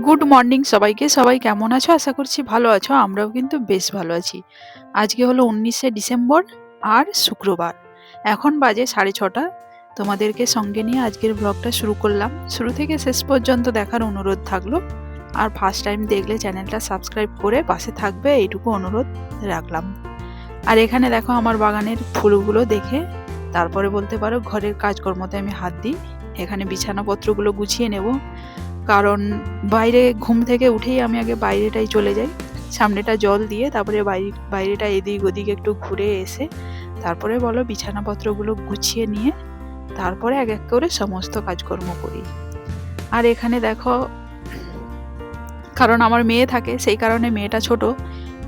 Good morning সবাইকে। সবাই কেমন আছো? আশা করছি ভালো আছো। আমরাও কিন্তু বেশ ভালো আছি। আজকে হলো 19শে ডিসেম্বর আর শুক্রবার। এখন বাজে 6:30। তোমাদেরকে সঙ্গে নিয়ে আজকের ব্লগটা শুরু করলাম। শুরু থেকে শেষ পর্যন্ত দেখার অনুরোধ থাকলো। আর ফার্স্ট টাইম দেখলে চ্যানেলটা সাবস্ক্রাইব করে পাশে থাকবে, এইটুকু অনুরোধ রাখলাম। আর এখানে দেখো আমার বাগানের ফুলগুলো দেখে তারপরে বলতে পারো ঘরের কাজকর্মতে আমি হাত দিই। এখানে বিছানাপত্রগুলো গুছিয়ে নেব, কারণ বাইরে ঘুম থেকে উঠেই আমি আগে বাইরেটাই চলে যাই। সামনেটা জল দিয়ে তারপরে বাইরেটা এদিক ওদিক একটু ঘুরে এসে তারপরে বলো বিছানাপত্রগুলো গুছিয়ে নিয়ে তারপরে এক এক করে সমস্ত কাজকর্ম করি। আর এখানে দেখো, কারণ আমার মেয়ে থাকে সেই কারণে, মেয়েটা ছোট,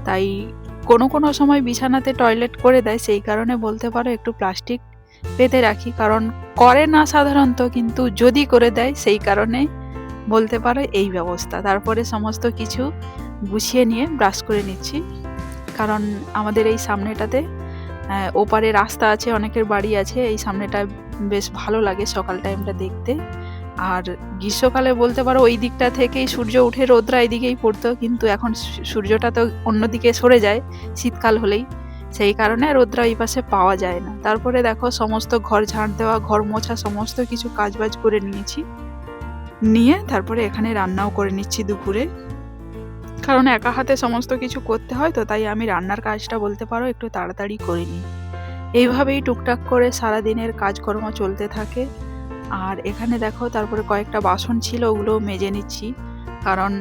তাই কোনো কোনো সময় বিছানাতে টয়লেট করে দেয়, সেই কারণে বলতে পারো একটু প্লাস্টিক পেতে রাখি, কারণ করে না সাধারণত, কিন্তু যদি করে দেয় সেই কারণে বলতে পারো এই ব্যবস্থা। তারপরে সমস্ত কিছু গুছিয়ে নিয়ে ব্রাশ করে নিচ্ছি, কারণ আমাদের এই সামনেটাতে ওপারে রাস্তা আছে, অনেকের বাড়ি আছে, এই সামনেটা বেশ ভালো লাগে সকাল টাইমটা দেখতে। আর গ্রীষ্মকালে বলতে পারো ওই দিকটা থেকেই সূর্য উঠে রোদরা এইদিকেই পড়তো, কিন্তু এখন সূর্যটা তো অন্যদিকে সরে যায় শীতকাল হলেই, সেই কারণে রোদরা এই পাশে পাওয়া যায় না। তারপরে দেখো সমস্ত ঘর ঝাড় দেওয়া, ঘর মোছা, সমস্ত কিছু কাজবাজ করে নিয়েছি, নিয়ে তারপরে এখানে রান্নাও করে নিচ্ছি দুপুরে, কারণ একা হাতে সমস্ত কিছু করতে হয়, তো তাই আমি রান্নার কাজটা বলতে পারো একটু তাড়াতাড়ি করে নিই। এইভাবেই টুকটাক করে সারাদিনের কাজকর্ম চলতে থাকে। আর এখানে দেখো তারপরে কয়েকটা বাসন ছিল, ওগুলো মেজে নিচ্ছি, কারণ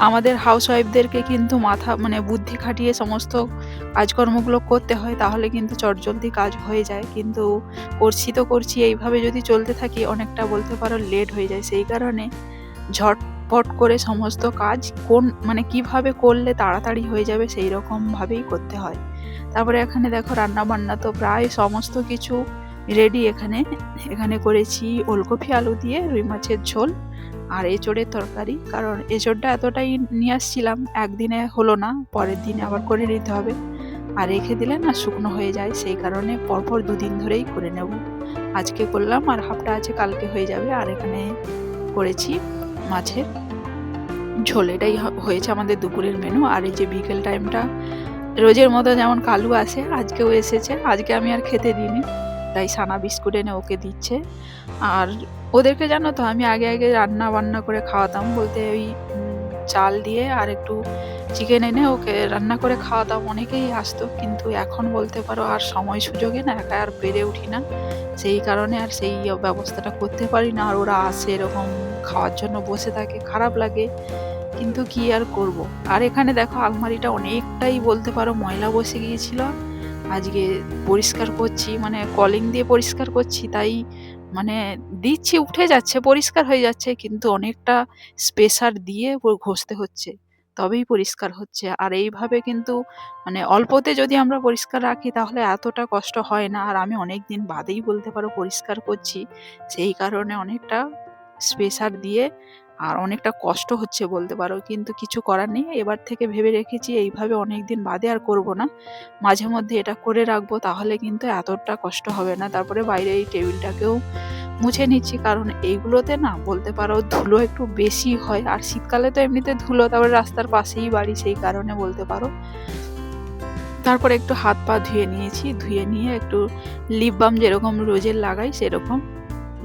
আমাদের হাউসওয়াইফদেরকে কিন্তু মাথা বুদ্ধি খাটিয়ে সমস্ত কাজকর্মগুলো করতে হয়, তাহলে কিন্তু চটজলদি কাজ হয়ে যায়, কিন্তু করছি এইভাবে যদি চলতে থাকি অনেকটা বলতে পারো লেট হয়ে যায়, সেই কারণে ঝটপট করে সমস্ত কাজ কিভাবে করলে তাড়াতাড়ি হয়ে যাবে সেই রকম ভাবেই করতে হয়। তারপরে এখানে দেখো রান্না বান্না তো প্রায় সমস্ত কিছু রেডি। এখানে করেছি ওলকপি আলু দিয়ে রুই মাছের ঝোল আর এঁচোড়ের তরকারি, কারণ এঁচোড়টা এতটাই নিয়ে আসছিলাম, একদিনে হলো না, পরের দিনে আবার করে নিতে হবে, আর রেখে দিলে না শুকনো হয়ে যায়, সেই কারণে পরপর 2 দিন ধরেই করে নেব। আজকে করলাম আর হাফটা আছে, কালকে হয়ে যাবে। আর এখানে করেছি মাছের ঝোল। এটাই হয়েছে আমাদের দুপুরের মেনু। আর এই যে বিকেল টাইমটা রোজের মতো যেমন কালু আসে, আজকেও এসেছে, আজকে আমি আর খেতে দিইনি, তাই সানা বিস্কুট এনে ওকে দিচ্ছে। আর ওদেরকে জানো তো আমি আগে রান্না বান্না করে খাওয়াতাম, বলতে ওই চাল দিয়ে আর একটু চিকেন এনে ওকে রান্না করে খাওয়াতাম, অনেকেই আসতো, কিন্তু এখন বলতে পারো আর সময় সুযোগে না, একা আর পেরে উঠি না, সেই কারণে আর সেই ব্যবস্থাটা করতে পারি না। আর ওরা আসে এরকম খাওয়ার জন্য বসে থাকে, খারাপ লাগে, কিন্তু কি আর করব। আর এখানে দেখো আলমারিটা অনেকটাই বলতে পারো ময়লা বসে গিয়েছিল, আজকে পরিষ্কার করছি, কলিং দিয়ে পরিষ্কার করছি, তাই দিচ্ছি, উঠে যাচ্ছে, পরিষ্কার হয়ে যাচ্ছে, কিন্তু অনেকটা স্পেসার দিয়ে ঘষতে হচ্ছে, তবেই পরিষ্কার হচ্ছে। আর এইভাবে কিন্তু অল্পতে যদি আমরা পরিষ্কার রাখি তাহলে এতটা কষ্ট হয় না। আর আমি অনেক দিন বাদেই বলতে পারো পরিষ্কার করছি, সেই কারণে অনেকটা স্পেসার দিয়ে আর অনেকটা কষ্ট হচ্ছে বলতে পারো, কিন্তু কিছু করার নেই। এবার থেকে ভেবে রেখেছি এইভাবে অনেক দিন বাদে আর করব না, মাঝে মধ্যে এটা করে রাখবো, তাহলে কিন্তু এতটা কষ্ট হবে না। তারপরে বাইরে এই টেবিলটাকেও মুছে নিচ্ছি, কারণ এইগুলোতে না বলতে পারো ধুলো একটু বেশি হয়, আর শীতকালে তো এমনিতে ধুলো, তারপরে রাস্তার পাশেই বাড়ি, সেই কারণে বলতে পারো। তারপরে একটু হাত পা ধুয়ে নিয়েছি, ধুয়ে নিয়ে একটু লিপ বাম যেরকম রোজের লাগাই সেরকম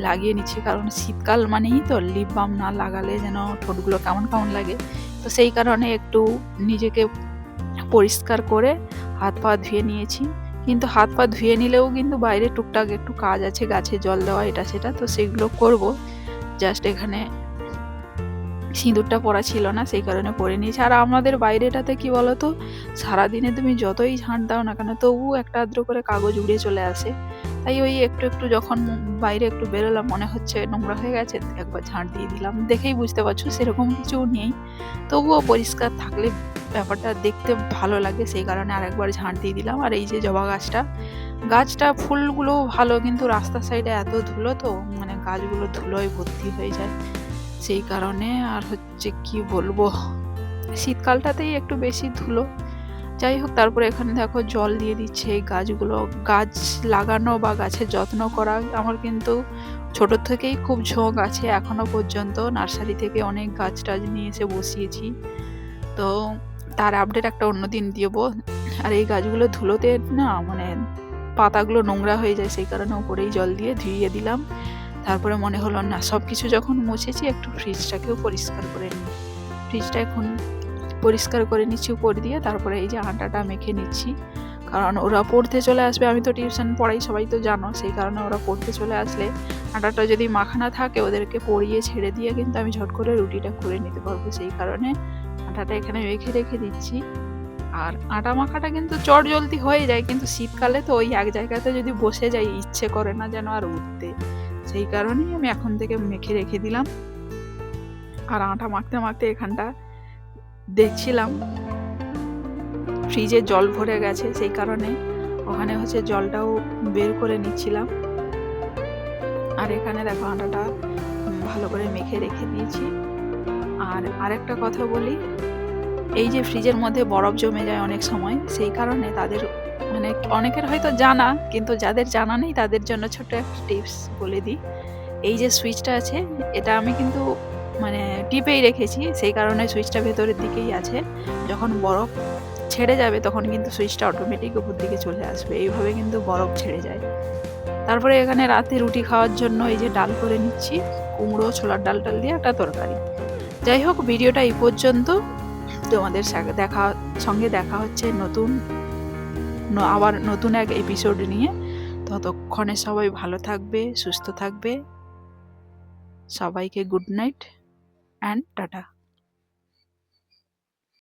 লাগিয়ে নিচ্ছি, কারণ শীতকাল মানেই তো লিপ বাম না লাগালে যেন ঠোঁটগুলো কেমন কেমন লাগে, তো সেই কারণে একটু নিজেকে পরিষ্কার করে হাত পা ধুয়ে নিয়েছি। কিন্তু হাত পা ধুয়ে নিলেও কিন্তু বাইরে টুকটাক একটু কাজ আছে, গাছে জল দেওয়া এটা সেটা, তো সেগুলো করব। জাস্ট এখানে সিঁদুরটা পরা ছিল না, সেই কারণে পরে নিয়েছি। আর আমাদের বাইরেটাতে কি বলতো, সারাদিনে তুমি যতই ঝাঁট দাও না কেন তবুও একটা আদ্র করে কাগজ উড়ে চলে আসে, তাই ওই একটু একটু যখন বাইরে একটু বেরোলাম মনে হচ্ছে নোংরা হয়ে গেছে, একবার ঝাঁট দিয়ে দিলাম, দেখেই বুঝতে পারছো সেরকম কিছু নেই, তবুও পরিষ্কার থাকলে ব্যাপারটা দেখতে ভালো লাগে, সেই কারণে আরেকবার ঝাঁট দিয়ে দিলাম। আর এই যে জবা গাছটা ফুলগুলো ভালো, কিন্তু রাস্তার সাইডে এত ধুলো, তো গাছগুলো ধুলোয় ভর্তি হয়ে যায়, সেই কারণে আর হচ্ছে কি বলবো, শীতকালটাতেই একটু বেশি ধুলো। যাই হোক, তারপরে এখানে দেখো জল দিয়ে দিচ্ছে এই গাছগুলো। গাছ লাগানো বা গাছের যত্ন করা আমার কিন্তু ছোট থেকেই খুব ঝোঁক আছে, এখনো পর্যন্ত নার্সারি থেকে অনেক গাছ টাছ নিয়ে এসে বসিয়েছি। তো তার আপডেট একটা অন্যদিন দেবো। আর এই গাছগুলো ধুলোতে না মানে পাতাগুলো নোংরা হয়ে যায়, সেই কারণে উপরেই জল দিয়ে ধুইয়ে দিলাম। তারপরে মনে হলো না, সব কিছু যখন মুছেছি একটু ফ্রিজটাকেও পরিষ্কার করে নিই। ফ্রিজটা এখন পরিষ্কার করে নিচ্ছি উপর দিয়ে। তারপরে এই যে আটাটা মেখে নিচ্ছি, কারণ ওরা পড়তে চলে আসবে। আমি তো টিউশন পড়াই, সবাই তো জানো, সেই কারণে ওরা পড়তে চলে আসলে আটাটা যদি মাখানা থাকে ওদেরকে পড়িয়ে ছেড়ে দিয়ে কিন্তু আমি ঝট করে রুটিটা করে নিতে পারবো। সেই কারণে আটাটা এখানে মেখে রেখে দিচ্ছি। আর আটা মাখাটা কিন্তু চট জলদি হয়ে যায়, কিন্তু শীতকালে তো ওই এক জায়গাতে যদি বসে যাই ইচ্ছে করে না যেন আর উঠতে। সেই কারণেই আমি এখন থেকে মেখে রেখে দিলাম। আর আটা মাখতে মাখতে এখানটা দেখছিলাম ফ্রিজে জল ভরে গেছে, সেই কারণে ওখানে হচ্ছে জলটাও বের করে নিচ্ছিলাম। আর এখানে দেখো আটাটা ভালো করে মেখে রেখে দিয়েছি। আর আরেকটা কথা বলি, এই যে ফ্রিজের মধ্যে বরফ জমে যায় অনেক সময়, সেই কারণে তাদের মানে অনেকের হয়তো জানা, কিন্তু যাদের জানা নেই তাদের জন্য ছোট্ট একটা টিপস বলে দিই। এই যে সুইচটা আছে, এটা আমি কিন্তু মানে টিপেই রেখেছি, সেই কারণে সুইচটা ভেতরের দিকেই আছে। যখন বরফ ছেড়ে যাবে তখন কিন্তু সুইচটা অটোমেটিক উপর দিকে চলে আসবে, এইভাবে কিন্তু বরফ ছেড়ে যায়। তারপরে এখানে রাতে রুটি খাওয়ার জন্য এই যে ডাল করে নিচ্ছি, কুমড়ো ছোলার ডাল টাল দিয়ে একটা তরকারি। যাই হোক, ভিডিওটা এই পর্যন্ত। তোমাদের সঙ্গে দেখা হচ্ছে আবার নতুন এক এপিসোড নিয়ে। ততক্ষণে সবাই ভালো থাকবে, সুস্থ থাকবে। সবাইকে গুড নাইট অ্যান্ড টাটা।